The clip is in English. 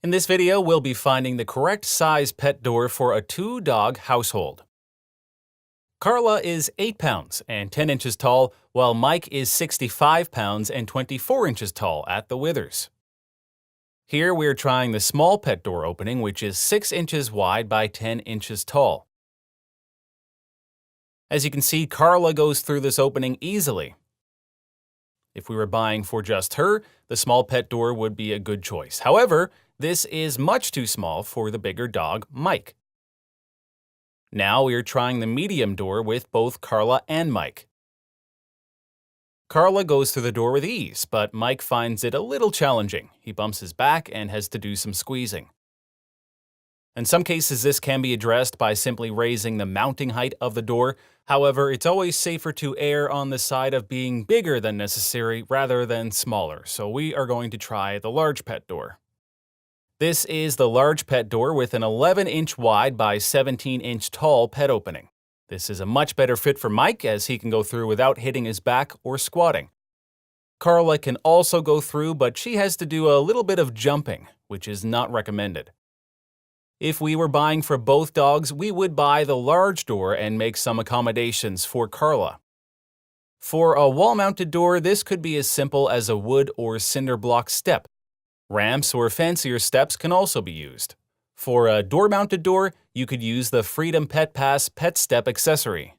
In this video, we'll be finding the correct size pet door for a 2-dog household. Carla is 8 pounds and 10 inches tall, while Mike is 65 pounds and 24 inches tall at the withers. Here we're trying the small pet door opening, which is 6 inches wide by 10 inches tall. As you can see, Carla goes through this opening easily. If we were buying for just her, the small pet door would be a good choice. However, this is much too small for the bigger dog, Mike. Now we are trying the medium door with both Carla and Mike. Carla goes through the door with ease, but Mike finds it a little challenging. He bumps his back and has to do some squeezing. In some cases, this can be addressed by simply raising the mounting height of the door. However, it's always safer to err on the side of being bigger than necessary rather than smaller, so we are going to try the large pet door. This is the large pet door with an 11-inch wide by 17-inch tall pet opening. This is a much better fit for Mike as he can go through without hitting his back or squatting. Carla can also go through, but she has to do a little bit of jumping, which is not recommended. If we were buying for both dogs, we would buy the large door and make some accommodations for Carla. For a wall-mounted door, this could be as simple as a wood or cinder block step. Ramps or fancier steps can also be used. For a door-mounted door, you could use the Freedom Pet Pass Pet Step accessory.